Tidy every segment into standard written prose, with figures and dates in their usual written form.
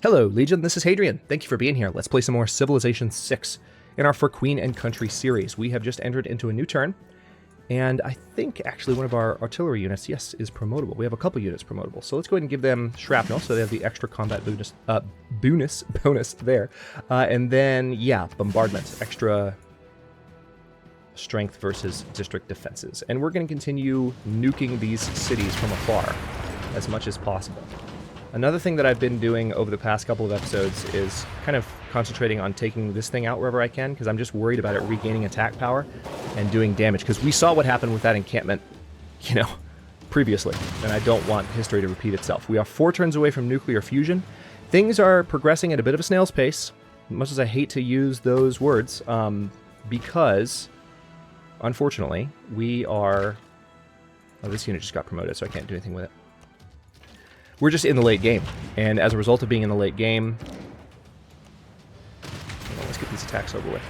Hello, Legion, this is Hadrian. Thank you for being here. Let's play some more Civilization 6 in our For Queen and Country series. We have just entered into a new turn, and I think actually one of our artillery units, yes, is promotable. We have a couple units promotable, so let's go ahead and give them shrapnel, so they have the extra combat bonus there. And then, yeah, bombardment, extra strength versus district defenses. And we're going to continue nuking these cities from afar as much as possible. Another thing that I've been doing over the past couple of episodes is kind of concentrating on taking this thing out wherever I can, because I'm just worried about it regaining attack power and doing damage, because we saw what happened with that encampment, previously, and I don't want history to repeat itself. We are 4 turns away from nuclear fusion. Things are progressing at a bit of a snail's pace, much as I hate to use those words, because, unfortunately, we are... Oh, this unit just got promoted, so I can't do anything with it. We're just in the late game, and as a result of being in the late game, let's get these attacks over with.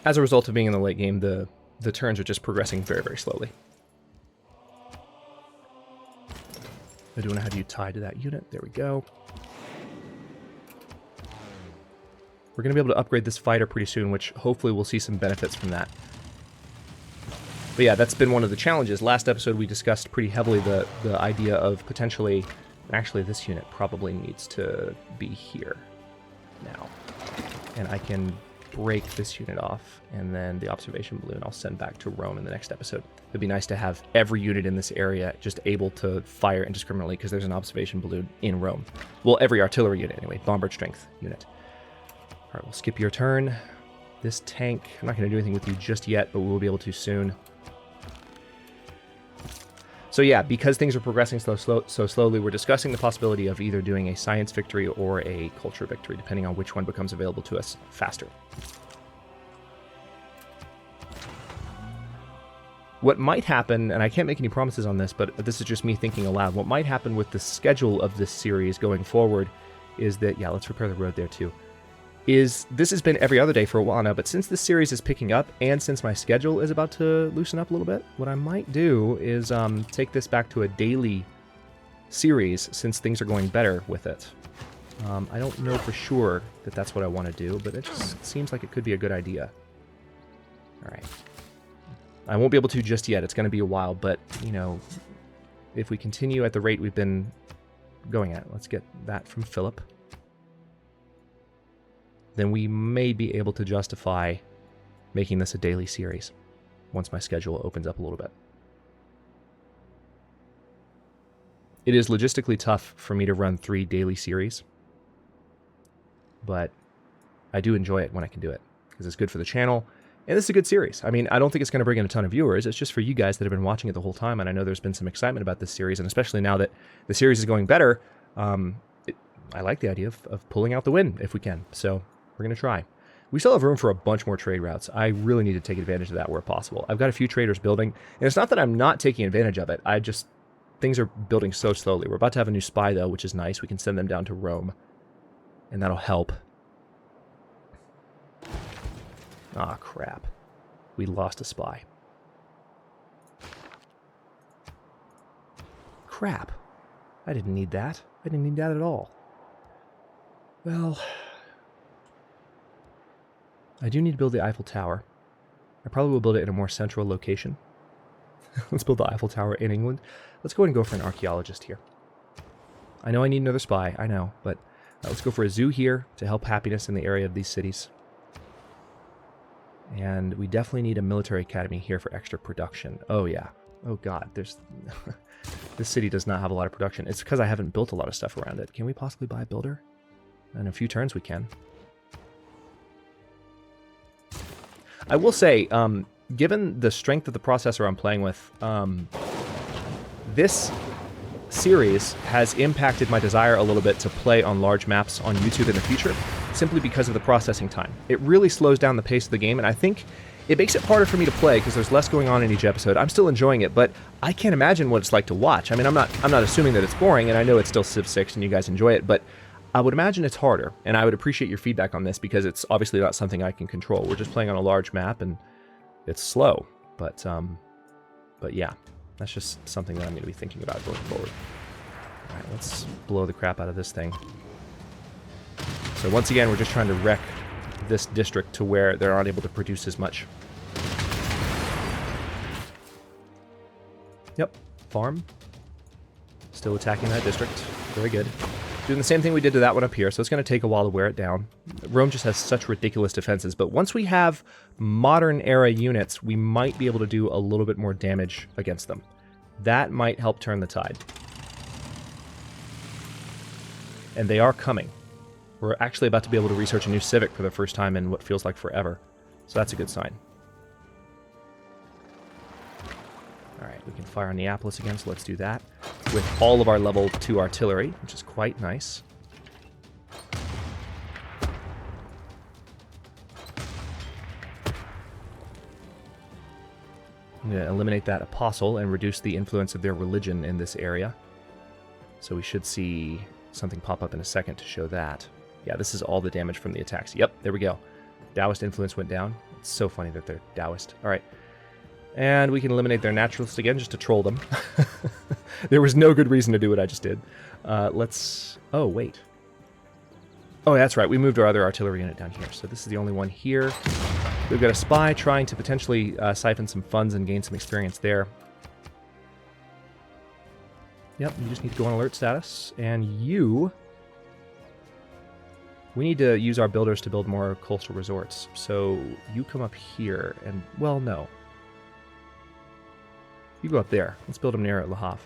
As a result of being in the late game, the turns are just progressing very, very slowly. I do want to have you tied to that unit. There we go. We're going to be able to upgrade this fighter pretty soon, which hopefully we'll see some benefits from that. But yeah, that's been one of the challenges. Last episode we discussed pretty heavily the idea of potentially... Actually, this unit probably needs to be here now. And I can break this unit off, and then the observation balloon I'll send back to Rome in the next episode. It'd be nice to have every unit in this area just able to fire indiscriminately, because there's an observation balloon in Rome. Well, every artillery unit anyway, bombard strength unit. All right, we'll skip your turn. This tank, I'm not going to do anything with you just yet, but we will be able to soon. So yeah, because things are progressing so slowly, we're discussing the possibility of either doing a science victory or a culture victory, depending on which one becomes available to us faster. What might happen, and I can't make any promises on this, but this is just me thinking aloud, what might happen with the schedule of this series going forward is that, yeah, let's repair the road there too, is this has been every other day for a while now, but since this series is picking up, and since my schedule is about to loosen up a little bit, what I might do is take this back to a daily series, since things are going better with it. I don't know for sure that that's what I want to do, but it just seems like it could be a good idea. Alright. I won't be able to just yet, it's going to be a while, but, if we continue at the rate we've been going at, let's get that from Philip, then we may be able to justify making this a daily series once my schedule opens up a little bit. It is logistically tough for me to run 3 daily series, but I do enjoy it when I can do it, because it's good for the channel, and it's a good series. I mean, I don't think it's going to bring in a ton of viewers, it's just for you guys that have been watching it the whole time, and I know there's been some excitement about this series, and especially now that the series is going better, I like the idea of pulling out the win if we can, so... We're going to try. We still have room for a bunch more trade routes. I really need to take advantage of that where possible. I've got a few traders building, and it's not that I'm not taking advantage of it. Things are building so slowly. We're about to have a new spy, though, which is nice. We can send them down to Rome, and that'll help. Ah, crap. We lost a spy. Crap. I didn't need that. I didn't need that at all. Well... I do need to build the Eiffel Tower. I probably will build it in a more central location. Let's build the Eiffel Tower in England. Let's go ahead and go for an archaeologist here. I know I need another spy, I know, but let's go for a zoo here to help happiness in the area of these cities. And we definitely need a military academy here for extra production. Oh yeah. Oh god, this city does not have a lot of production. It's because I haven't built a lot of stuff around it. Can we possibly buy a builder? In a few turns we can. I will say, given the strength of the processor I'm playing with, this series has impacted my desire a little bit to play on large maps on YouTube in the future, simply because of the processing time. It really slows down the pace of the game, and I think it makes it harder for me to play because there's less going on in each episode. I'm still enjoying it, but I can't imagine what it's like to watch. I mean, I'm not assuming that it's boring, and I know it's still Civ 6 and you guys enjoy it, but I would imagine it's harder, and I would appreciate your feedback on this because it's obviously not something I can control. We're just playing on a large map, and it's slow, but But yeah, that's just something that I'm going to be thinking about going forward. All right, let's blow the crap out of this thing. So once again, we're just trying to wreck this district to where they're not able to produce as much. Yep, farm. Still attacking that district. Very good. Doing the same thing we did to that one up here, so it's going to take a while to wear it down. Rome just has such ridiculous defenses, but once we have modern era units, we might be able to do a little bit more damage against them. That might help turn the tide. And they are coming. We're actually about to be able to research a new civic for the first time in what feels like forever. So that's a good sign. Alright, we can fire on Neapolis again, so let's do that. With all of our level 2 artillery, which is quite nice. I'm going to eliminate that apostle and reduce the influence of their religion in this area. So we should see something pop up in a second to show that. Yeah, this is all the damage from the attacks. Yep, there we go. Taoist influence went down. It's so funny that they're Taoist. All right. And we can eliminate their naturalists again just to troll them. There was no good reason to do what I just did. Let's... Oh, wait. Oh, that's right. We moved our other artillery unit down here. So this is the only one here. We've got a spy trying to potentially siphon some funds and gain some experience there. Yep, you just need to go on alert status. And you... We need to use our builders to build more coastal resorts. So you come up here and... Well, no. You go up there. Let's build them near Le Havre.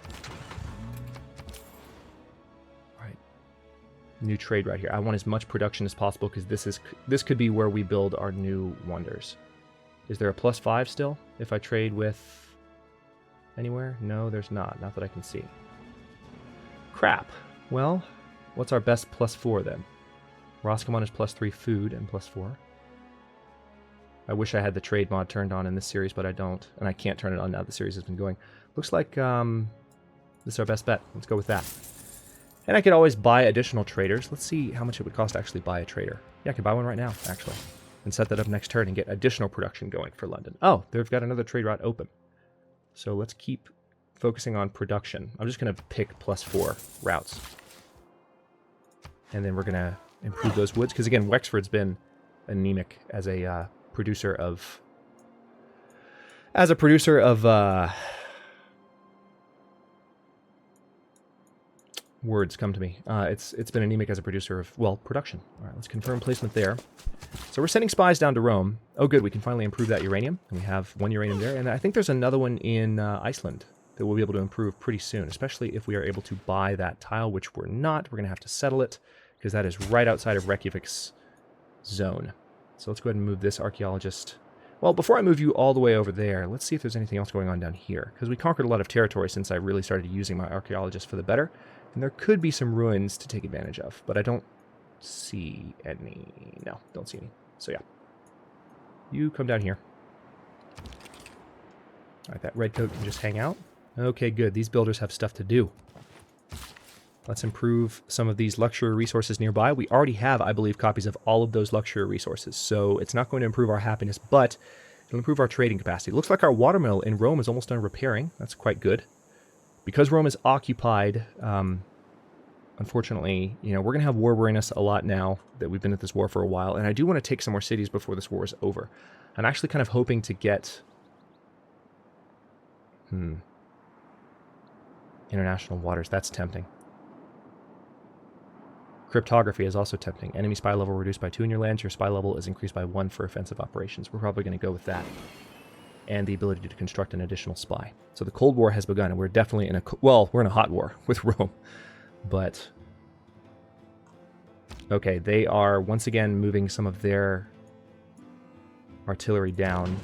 Right. New trade right here. I want as much production as possible because this could be where we build our new wonders. Is there a +5 still if I trade with anywhere? No, there's not. Not that I can see. Crap. Well, what's our best +4 then? Roscommon is +3 food and +4. I wish I had the trade mod turned on in this series, but I don't. And I can't turn it on now the series has been going. Looks like this is our best bet. Let's go with that. And I could always buy additional traders. Let's see how much it would cost to actually buy a trader. Yeah, I could buy one right now, actually. And set that up next turn and get additional production going for London. Oh, they've got another trade route open. So let's keep focusing on production. I'm just going to pick +4 routes. And then we're going to improve those woods. Because again, Wexford's been anemic as a... producer of words come to me. It's been anemic as a producer of, well, production. All right, let's confirm placement there. So we're sending spies down to Rome. Oh, good, we can finally improve that uranium. And we have 1 uranium there, and I think there's another one in Iceland that we'll be able to improve pretty soon, especially if we are able to buy that tile, which we're not. We're going to have to settle it, because that is right outside of Reykjavik's zone. So let's go ahead and move this archaeologist. Well, before I move you all the way over there, let's see if there's anything else going on down here. Because we conquered a lot of territory since I really started using my archaeologist for the better. And there could be some ruins to take advantage of. But I don't see any. No, don't see any. So yeah. You come down here. Alright, that red coat can just hang out. Okay, good. These builders have stuff to do. Let's improve some of these luxury resources nearby. We already have, I believe, copies of all of those luxury resources, so it's not going to improve our happiness, but it'll improve our trading capacity. It looks like our watermill in Rome is almost done repairing. That's quite good. Because Rome is occupied, unfortunately, you know, we're going to have war weariness a lot now that we've been at this war for a while, and I do want to take some more cities before this war is over. I'm actually kind of hoping to get... International waters, that's tempting. Cryptography is also tempting. Enemy spy level reduced by 2 in your lands. Your spy level is increased by 1 for offensive operations. We're probably going to go with that. And the ability to construct an additional spy. So the Cold War has begun, and we're definitely in a... Well, we're in a hot war with Rome. But... Okay, they are once again moving some of their artillery down.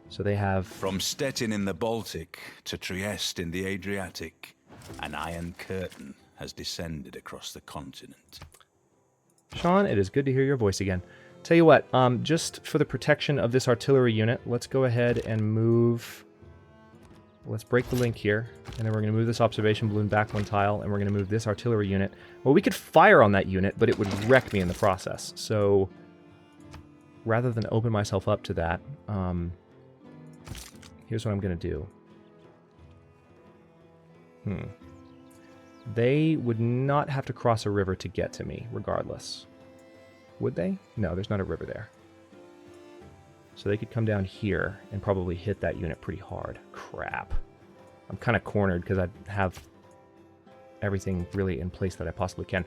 So they have... From Stettin in the Baltic to Trieste in the Adriatic, an iron curtain has descended across the continent. Sean, it is good to hear your voice again. Tell you what, just for the protection of this artillery unit, let's go ahead and move... Let's break the link here, and then we're going to move this observation balloon back 1 tile, and we're going to move this artillery unit. Well, we could fire on that unit, but it would wreck me in the process. So, rather than open myself up to that, here's what I'm going to do. They would not have to cross a river to get to me, regardless. Would they? No, there's not a river there. So they could come down here and probably hit that unit pretty hard. Crap. I'm kind of cornered because I have everything really in place that I possibly can.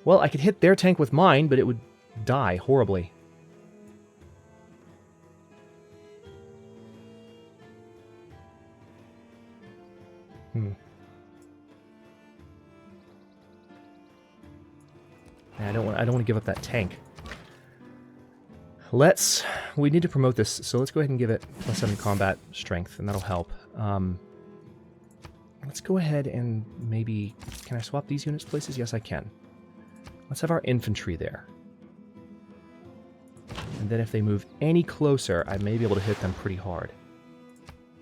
Well, I could hit their tank with mine, but it would die horribly. I don't want to give up that tank. We need to promote this, so let's go ahead and give it +7 combat strength, and that'll help. Let's go ahead and maybe... Can I swap these units places? Yes, I can. Let's have our infantry there. And then if they move any closer, I may be able to hit them pretty hard.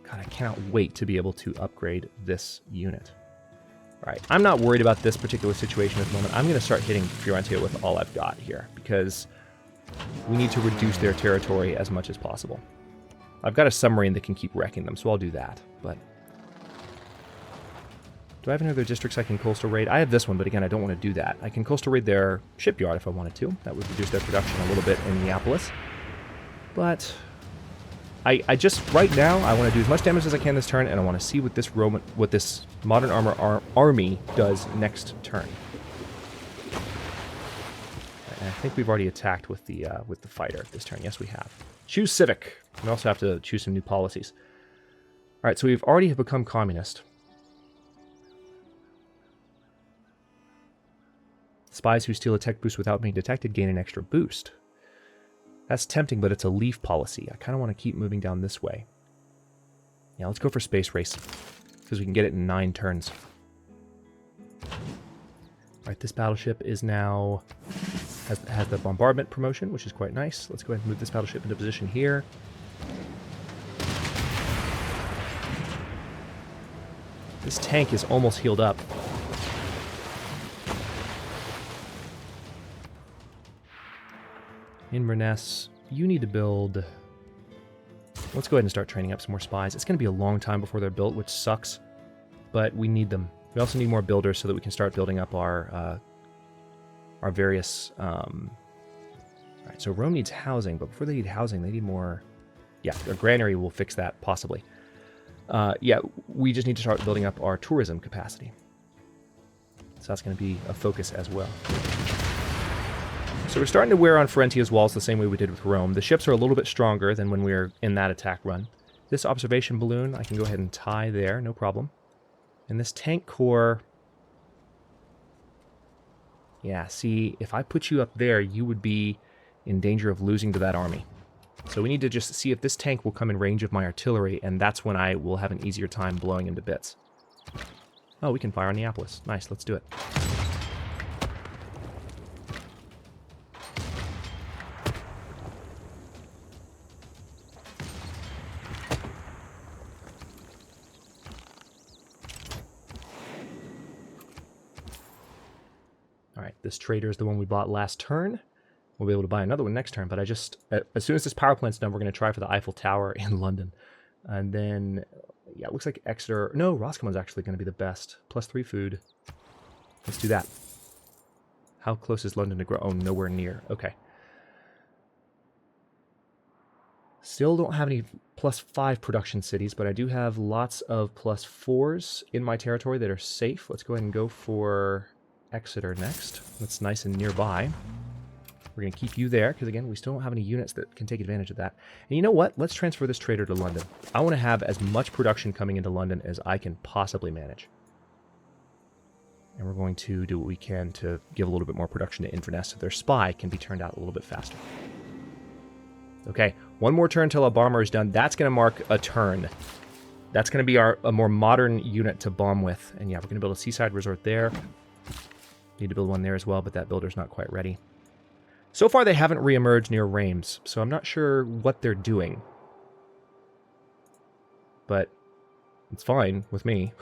God, I cannot wait to be able to upgrade this unit. All right, I'm not worried about this particular situation at the moment. I'm going to start hitting Fiorentia with all I've got here, because we need to reduce their territory as much as possible. I've got a submarine that can keep wrecking them, so I'll do that, but... Do I have any other districts I can coastal raid? I have this one, but again, I don't want to do that. I can coastal raid their shipyard if I wanted to. That would reduce their production a little bit in Neapolis. But I just, right now, I want to do as much damage as I can this turn, and I want to see what this modern armor army does next turn. And I think we've already attacked with the fighter this turn. Yes, we have. Choose civic. We also have to choose some new policies. All right, so we've already become communist. Spies who steal a tech boost without being detected gain an extra boost. That's tempting, but it's a leaf policy. I kind of want to keep moving down this way. Yeah, let's go for space race, because we can get it in 9 turns. Alright, this battleship is now... has the bombardment promotion, which is quite nice. Let's go ahead and move this battleship into position here. This tank is almost healed up. Inverness, you need to build... Let's go ahead and start training up some more spies. It's going to be a long time before they're built, which sucks, but we need them. We also need more builders so that we can start building up our various... Alright, so Rome needs housing, but before they need housing, they need more... Yeah, a granary will fix that, possibly. Yeah, we just need to start building up our tourism capacity. So that's going to be a focus as well. So we're starting to wear on Ferentia's walls the same way we did with Rome. The ships are a little bit stronger than when we were in that attack run. This observation balloon, I can go ahead and tie there, no problem. And this tank core... Yeah, see, if I put you up there, you would be in danger of losing to that army. So we need to just see if this tank will come in range of my artillery, and that's when I will have an easier time blowing into bits. Oh, we can fire on Neapolis. Nice, let's do it. Alright, this trader is the one we bought last turn. We'll be able to buy another one next turn, but as soon as this power plant's done, we're going to try for the Eiffel Tower in London. And then, yeah, it looks like Exeter... No, Roscommon's actually going to be the best. +3 food. Let's do that. How close is London to grow? Oh, nowhere near. Okay. Still don't have any +5 production cities, but I do have lots of +4s in my territory that are safe. Let's go ahead and go for Exeter next. That's nice and nearby. We're going to keep you there, because again, we still don't have any units that can take advantage of that. And you know what? Let's transfer this trader to London. I want to have as much production coming into London as I can possibly manage. And we're going to do what we can to give a little bit more production to Inverness so their spy can be turned out a little bit faster. Okay, one more turn till a bomber is done. That's going to mark a turn. That's going to be a more modern unit to bomb with. And yeah, we're going to build a seaside resort there. Need to build one there as well, but that builder's not quite ready. So far, they haven't re-emerged near Reims, so I'm not sure what they're doing. But it's fine with me.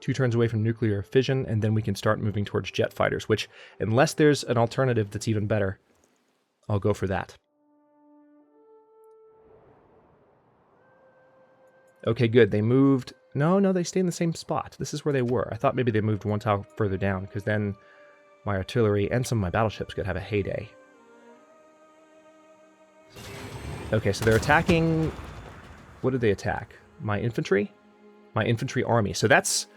2 turns away from nuclear fission, and then we can start moving towards jet fighters, which, unless there's an alternative that's even better, I'll go for that. Okay, good. They moved... No, they stay in the same spot. This is where they were. I thought maybe they moved one tile further down, because then my artillery and some of my battleships could have a heyday. Okay, so they're attacking... What did they attack? My infantry? My infantry army. So that's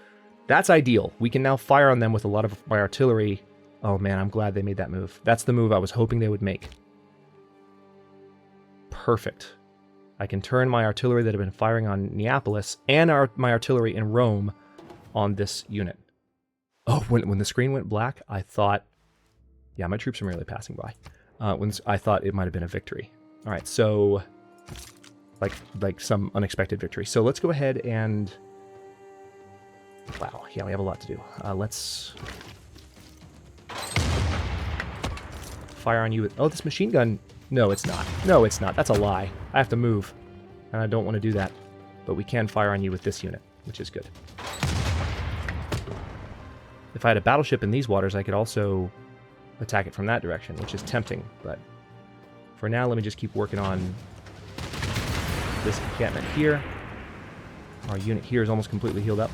ideal. We can now fire on them with a lot of my artillery. Oh man, I'm glad they made that move. That's the move I was hoping they would make. Perfect. I can turn my artillery that have been firing on Neapolis and my artillery in Rome on this unit. Oh, when the screen went black, I thought... Yeah, my troops are merely passing by. I thought it might have been a victory. All right, so... Like some unexpected victory. So let's go ahead and... Wow, yeah, we have a lot to do. Let's... Fire on you with... Oh, this machine gun... No, it's not. No, it's not. That's a lie. I have to move. And I don't want to do that. But we can fire on you with this unit, which is good. If I had a battleship in these waters, I could also attack it from that direction, which is tempting. But for now, let me just keep working on this encampment here. Our unit here is almost completely healed up.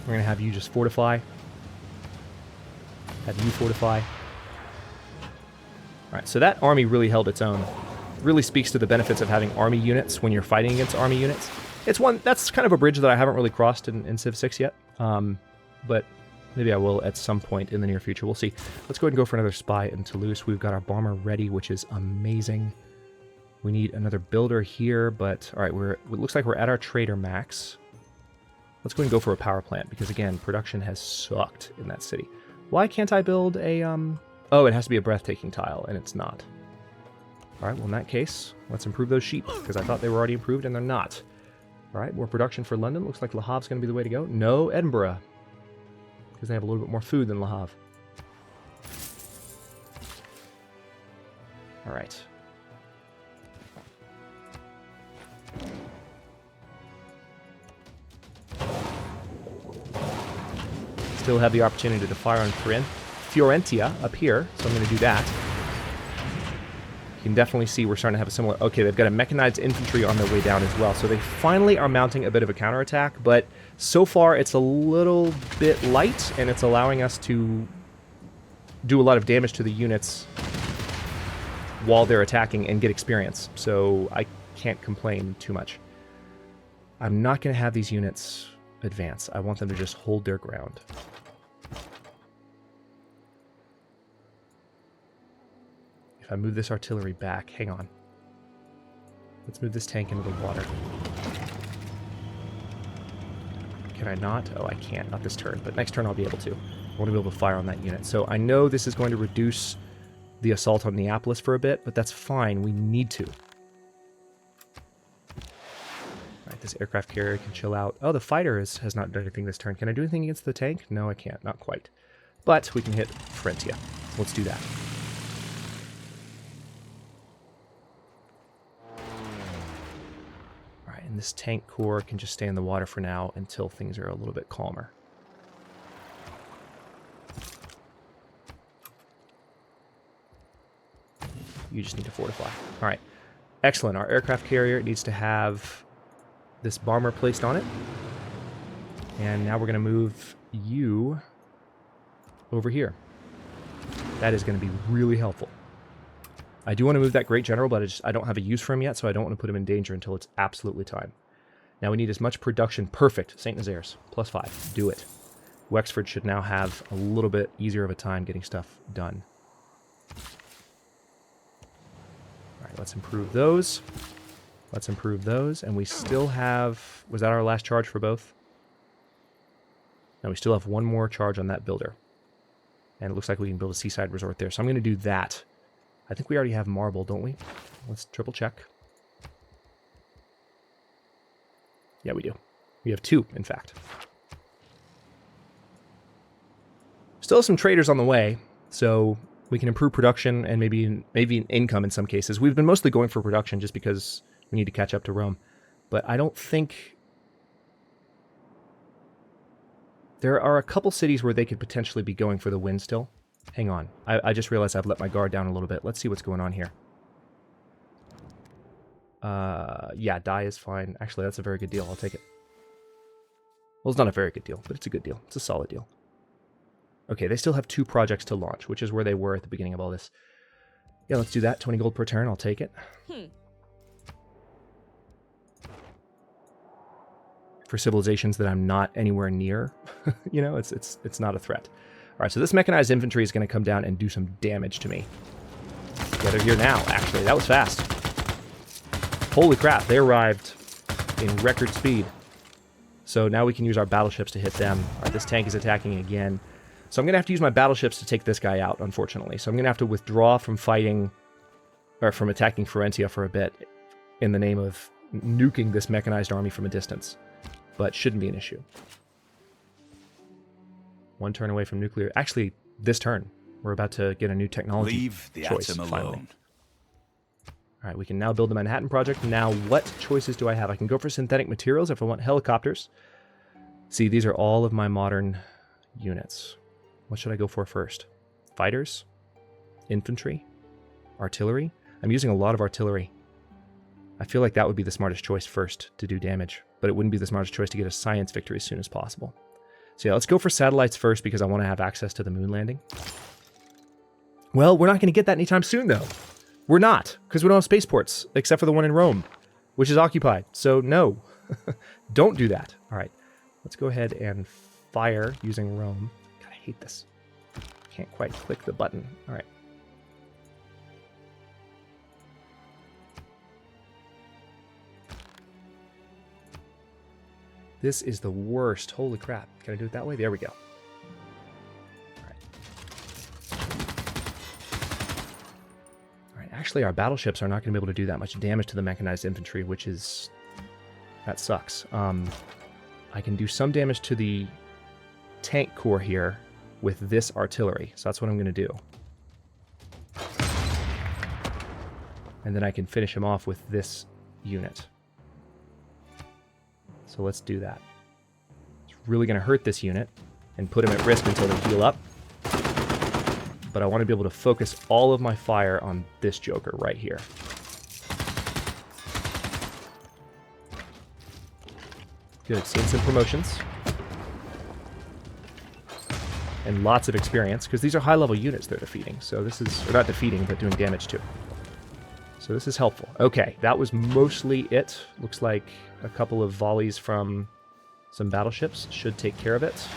We're going to have you just fortify. Have you fortify. Alright, so that army really held its own. It really speaks to the benefits of having army units when you're fighting against army units. It's one, that's kind of a bridge that I haven't really crossed in Civ 6 yet. But maybe I will at some point in the near future. We'll see. Let's go ahead and go for another spy in Toulouse. We've got our bomber ready, which is amazing. We need another builder here, but alright, it looks like we're at our trader max. Let's go ahead and go for a power plant, because again, production has sucked in that city. Why can't I build a, Oh, it has to be a breathtaking tile, and it's not. Alright, well in that case, let's improve those sheep, because I thought they were already improved, and they're not. Alright, more production for London. Looks like Le Havre's going to be the way to go. No, Edinburgh. Because they have a little bit more food than Le Havre. Alright. Still have the opportunity to fire on Fiorentia up here, so I'm going to do that. You can definitely see we're starting to have a similar... Okay, they've got a mechanized infantry on their way down as well, so they finally are mounting a bit of a counterattack, but so far it's a little bit light, and it's allowing us to do a lot of damage to the units while they're attacking and get experience, so I can't complain too much. I'm not going to have these units advance. I want them to just hold their ground. If I move this artillery back, hang on. Let's move this tank into the water. Can I not? Oh, I can't. Not this turn, but next turn I'll be able to. I want to be able to fire on that unit. So I know this is going to reduce the assault on Neapolis for a bit, but that's fine. We need to. Alright, this aircraft carrier can chill out. Oh, the fighter has not done anything this turn. Can I do anything against the tank? No, I can't. Not quite. But we can hit Fiorentia. So let's do that. And this tank corps can just stay in the water for now until things are a little bit calmer. You just need to fortify. All right. Excellent. Our aircraft carrier needs to have this bomber placed on it. And now we're going to move you over here. That is going to be really helpful. I do want to move that great general, but I don't have a use for him yet, so I don't want to put him in danger until it's absolutely time. Now we need as much production. Perfect. St. Nazaires. +5. Do it. Wexford should now have a little bit easier of a time getting stuff done. Alright, let's improve those. Let's improve those. And we still have... Was that our last charge for both? No, we still have one more charge on that builder. And it looks like we can build a seaside resort there. So I'm going to do that. I think we already have marble, don't we? Let's triple check. Yeah, we do. We have 2, in fact. Still have some traders on the way, so we can improve production and maybe income in some cases. We've been mostly going for production just because we need to catch up to Rome. But I don't think... There are a couple cities where they could potentially be going for the win still. Hang on. I just realized I've let my guard down a little bit. Let's see what's going on here. Yeah, die is fine. Actually, that's a very good deal. I'll take it. Well, it's not a very good deal, but it's a good deal. It's a solid deal. Okay, they still have 2 projects to launch, which is where they were at the beginning of all this. Yeah, let's do that. 20 gold per turn. I'll take it. For civilizations that I'm not anywhere near, you know, it's not a threat. All right, so this mechanized infantry is going to come down and do some damage to me. Yeah, they're here now, actually. That was fast. Holy crap, they arrived in record speed. So now we can use our battleships to hit them. All right, this tank is attacking again. So I'm going to have to use my battleships to take this guy out, unfortunately. So I'm going to have to withdraw from fighting, or from attacking Florentia for a bit, in the name of nuking this mechanized army from a distance. But shouldn't be an issue. 1 turn away from nuclear. Actually, this turn, we're about to get a new technology Leave the choice, atom finally. alone. All right, we can now build the Manhattan Project. Now, what choices do I have? I can go for synthetic materials if I want helicopters. See, these are all of my modern units. What should I go for first? Fighters? Infantry? Artillery? I'm using a lot of artillery. I feel like that would be the smartest choice first to do damage, but it wouldn't be the smartest choice to get a science victory as soon as possible. So yeah, let's go for satellites first because I want to have access to the moon landing. Well, we're not going to get that anytime soon, though. We're not, because we don't have spaceports, except for the one in Rome, which is occupied. So no, don't do that. All right, let's go ahead and fire using Rome. God, I hate this. Can't quite click the button. All right. This is the worst. Holy crap. Can I do it that way? There we go. Actually, our battleships are not going to be able to do that much damage to the mechanized infantry, which is... that sucks. I can do some damage to the tank corps here with this artillery, so that's what I'm going to do. And then I can finish him off with this unit. So let's do that. It's really going to hurt this unit and put him at risk until they heal up. But I want to be able to focus all of my fire on this joker right here. Good, seeing some promotions. And lots of experience, because these are high-level units they're defeating. So this is, or not defeating, but doing damage to. So this is helpful. Okay, that was mostly it. Looks like a couple of volleys from some battleships should take care of it.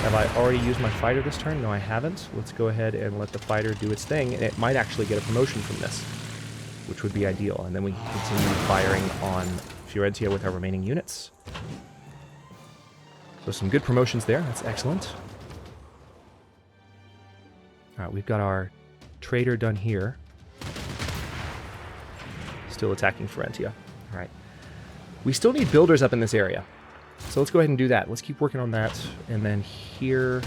Have I already used my fighter this turn? No, I haven't. Let's go ahead and let the fighter do its thing, and it might actually get a promotion from this, which would be ideal. And then we can continue firing on Fiorentia with our remaining units. So some good promotions there. That's excellent. All right, we've got our trader done here. Still attacking Fiorentia. All right. We still need builders up in this area. So let's go ahead and do that. Let's keep working on that. And then here,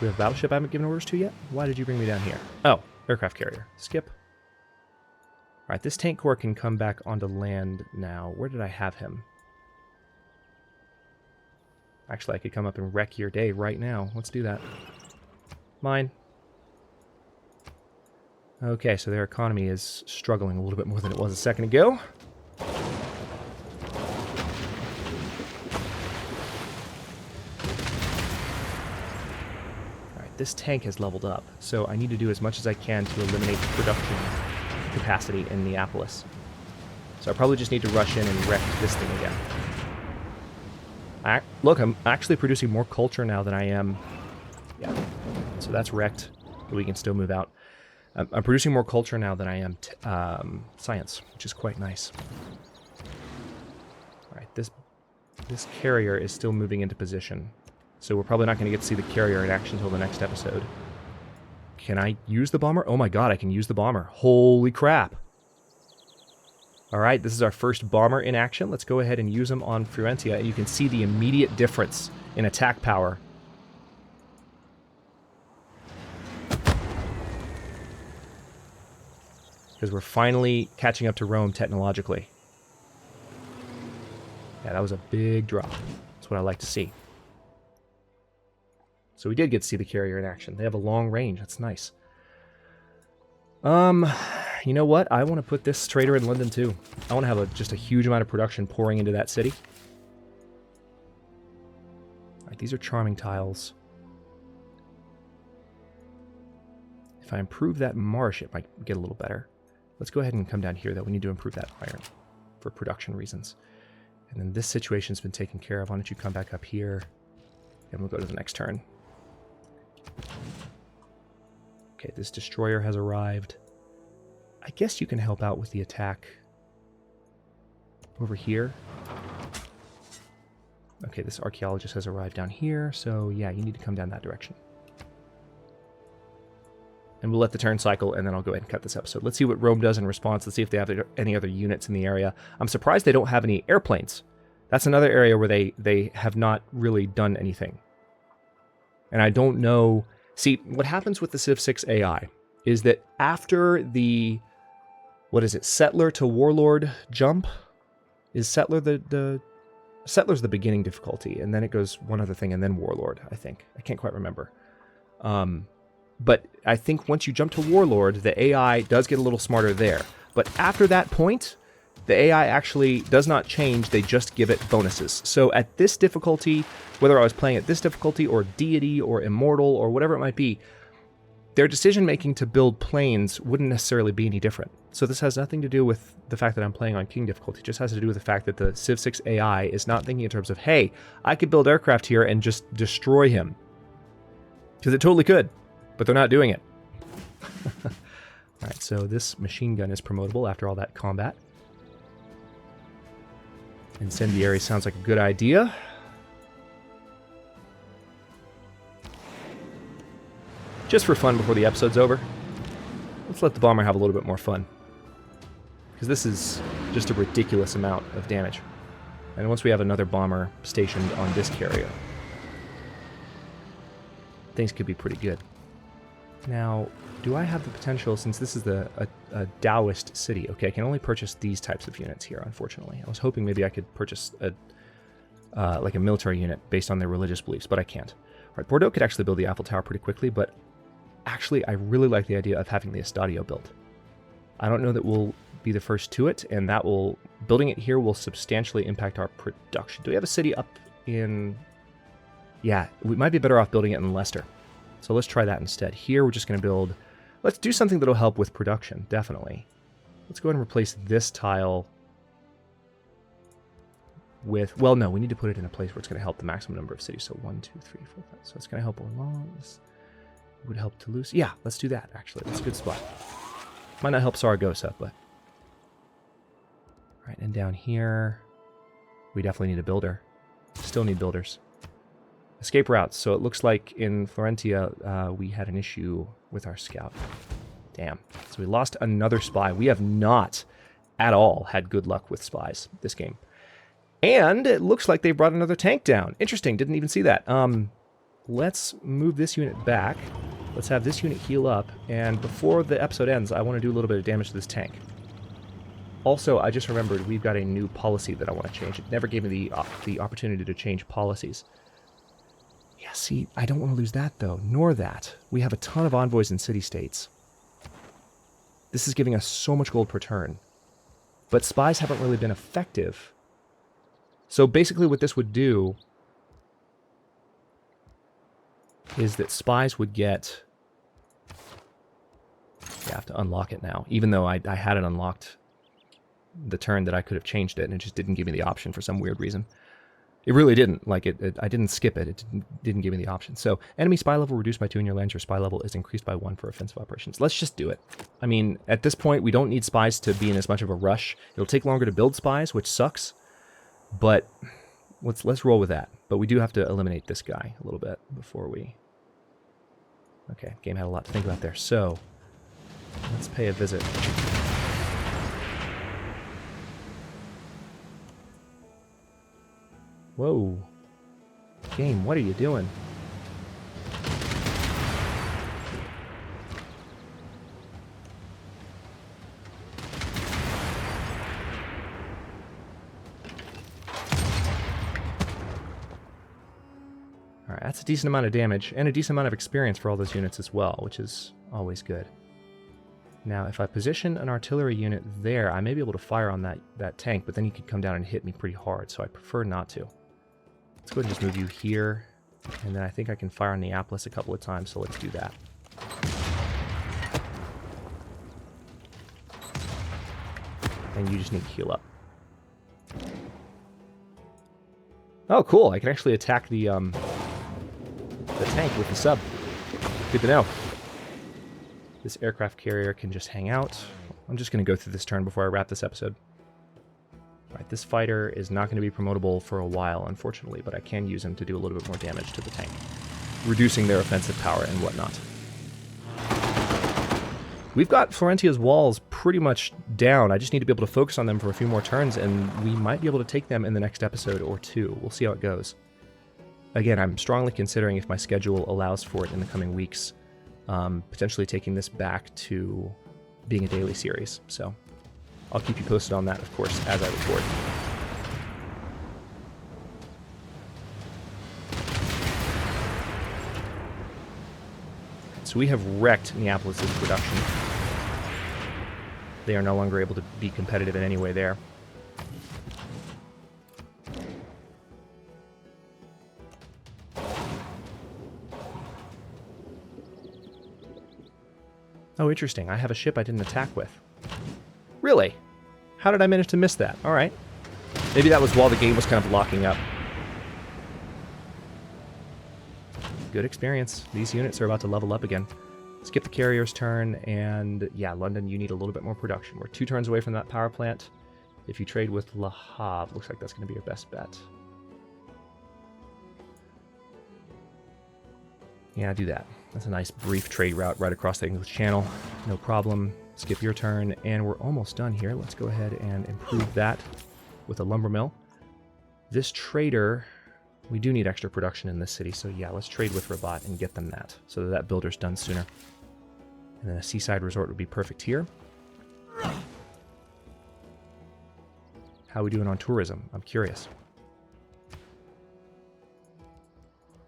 we have a battleship I haven't given orders to yet. Why did you bring me down here? Oh, aircraft carrier. Skip. All right, this tank corps can come back onto land now. Where did I have him? Actually, I could come up and wreck your day right now. Let's do that. Mine. Okay, so their economy is struggling a little bit more than it was a second ago. This tank has leveled up, so I need to do as much as I can to eliminate production capacity in Neapolis. So I probably just need to rush in and wreck this thing again. Look, I'm actually producing more culture now than I am... Yeah, so that's wrecked, but we can still move out. I'm producing more culture now than I am science, which is quite nice. Alright, this carrier is still moving into position. So we're probably not going to get to see the carrier in action until the next episode. Can I use the bomber? Oh my god, I can use the bomber. Holy crap. Alright, this is our first bomber in action. Let's go ahead and use him on Fiorentia. And you can see the immediate difference in attack power. Because we're finally catching up to Rome technologically. Yeah, that was a big drop. That's what I like to see. So we did get to see the carrier in action. They have a long range. That's nice. you know what? I want to put this trader in London too. I want to have just a huge amount of production pouring into that city. All right, these are charming tiles. If I improve that marsh, it might get a little better. Let's go ahead and come down here, though. We need to improve that iron for production reasons. And then this situation's been taken care of. Why don't you come back up here, and we'll go to the next turn. Okay, this destroyer has arrived. I guess you can help out with the attack over here. Okay, this archaeologist has arrived down here, so yeah, you need to come down that direction. And we'll let the turn cycle, and then I'll go ahead and cut this episode. Let's see what Rome does in response. Let's see if they have any other units in the area. I'm surprised they don't have any airplanes. That's another area where they have not really done anything. And I don't know... See, what happens with the Civ 6 AI is that after the... What is it? Settler to Warlord jump? Is Settler the... Settler's the beginning difficulty, and then it goes one other thing, and then Warlord, I think. I can't quite remember. But I think once you jump to Warlord, the AI does get a little smarter there. But after that point, the AI actually does not change, they just give it bonuses. So at this difficulty, whether I was playing at this difficulty, or Deity, or Immortal, or whatever it might be, their decision-making to build planes wouldn't necessarily be any different. So this has nothing to do with the fact that I'm playing on King difficulty. It just has to do with the fact that the Civ 6 AI is not thinking in terms of, hey, I could build aircraft here and just destroy him. Because it totally could. But they're not doing it. Alright, so this machine gun is promotable after all that combat. Incendiary sounds like a good idea. Just for fun before the episode's over, let's let the bomber have a little bit more fun. Because this is just a ridiculous amount of damage. And once we have another bomber stationed on this carrier, things could be pretty good. Now, do I have the potential, since this is a Taoist city? Okay, I can only purchase these types of units here, unfortunately. I was hoping maybe I could purchase like a military unit based on their religious beliefs, but I can't. All right, Bordeaux could actually build the Eiffel Tower pretty quickly, but actually I really like the idea of having the Estadio built. I don't know that we'll be the first to it, and that will, building it here will substantially impact our production. Do we have a city up in... Yeah, we might be better off building it in Leicester. So let's try that instead. Here we're just going to build... Let's do something that'll help with production, definitely. Let's go ahead and replace this tile with... Well, no, we need to put it in a place where it's going to help the maximum number of cities. So 1, 2, 3, 4, 5. So it's going to help Orleans. It would help Toulouse. Yeah, let's do that, actually. That's a good spot. Might not help Saragossa, but... All right, and down here, we definitely need a builder. Still need builders. Escape routes. So it looks like in Florentia, we had an issue with our scout. Damn. So we lost another spy. We have not at all had good luck with spies this game. And it looks like they brought another tank down. Interesting. Didn't even see that. Let's move this unit back. Let's have this unit heal up. And before the episode ends, I want to do a little bit of damage to this tank. Also, I just remembered we've got a new policy that I want to change. It never gave me the opportunity to change policies. Yeah, see, I don't want to lose that, though, nor that. We have a ton of envoys in city-states. This is giving us so much gold per turn. But spies haven't really been effective. So basically what this would do is that spies would get... Yeah, I have to unlock it now, even though I had it unlocked the turn that I could have changed it, and it just didn't give me the option for some weird reason. It really didn't. Like, I didn't skip it. It didn't give me the option. So, enemy spy level reduced by 2 in your lands. Your spy level is increased by 1 for offensive operations. Let's just do it. I mean, at this point, we don't need spies to be in as much of a rush. It'll take longer to build spies, which sucks. But let's roll with that. But we do have to eliminate this guy a little bit before we... Okay, game had a lot to think about there. So, let's pay a visit. Whoa. Game, what are you doing? Alright, that's a decent amount of damage, and a decent amount of experience for all those units as well, which is always good. Now, if I position an artillery unit there, I may be able to fire on that tank, but then he could come down and hit me pretty hard, so I prefer not to. Let's go ahead and just move you here, and then I think I can fire on Neapolis a couple of times, so let's do that. And you just need to heal up. Oh, cool. I can actually attack the tank with the sub. Good to know. This aircraft carrier can just hang out. I'm just going to go through this turn before I wrap this episode. All right, this fighter is not going to be promotable for a while, unfortunately, but I can use him to do a little bit more damage to the tank, reducing their offensive power and whatnot. We've got Florentia's walls pretty much down. I just need to be able to focus on them for a few more turns, and we might be able to take them in the next episode or two. We'll see how it goes. Again, I'm strongly considering, if my schedule allows for it in the coming weeks, potentially taking this back to being a daily series. So I'll keep you posted on that, of course, as I record. So we have wrecked Neapolis' production. They are no longer able to be competitive in any way there. Oh, interesting. I have a ship I didn't attack with. Really? How did I manage to miss that? All right. Maybe that was while the game was kind of locking up. Good experience. These units are about to level up again. Skip the carrier's turn, and yeah, London, you need a little bit more production. We're 2 turns away from that power plant. If you trade with Le Havre, looks like that's going to be your best bet. Yeah, do that. That's a nice brief trade route right across the English Channel. No problem. Skip your turn, and we're almost done here. Let's go ahead and improve that with a lumber mill. This trader, we do need extra production in this city, so yeah, let's trade with Rabat and get them that, so that builder's done sooner. And then a seaside resort would be perfect here. How are we doing on tourism? I'm curious.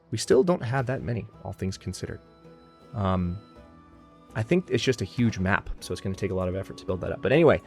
We still don't have that many, all things considered. I think it's just a huge map, so it's going to take a lot of effort to build that up. But anyway,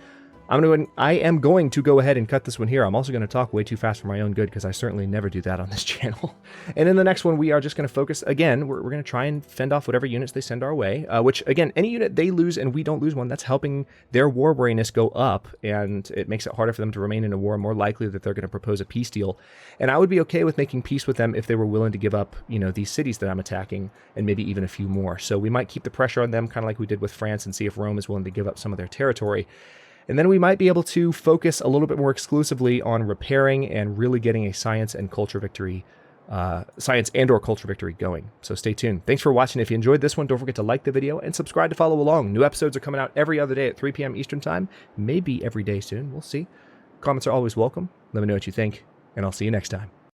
I am going to go ahead and cut this one here. I'm also going to talk way too fast for my own good, because I certainly never do that on this channel. And in the next one, we are just going to focus, again, we're going to try and fend off whatever units they send our way, which, again, any unit they lose and we don't lose one, that's helping their war weariness go up, and it makes it harder for them to remain in a war, more likely that they're going to propose a peace deal. And I would be okay with making peace with them if they were willing to give up, you know, these cities that I'm attacking, and maybe even a few more. So we might keep the pressure on them, kind of like we did with France, and see if Rome is willing to give up some of their territory. And then we might be able to focus a little bit more exclusively on repairing and really getting a science and culture victory, science and or culture victory going. So stay tuned. Thanks for watching. If you enjoyed this one, don't forget to like the video and subscribe to follow along. New episodes are coming out every other day at 3 p.m. Eastern Time, maybe every day soon. We'll see. Comments are always welcome. Let me know what you think, and I'll see you next time.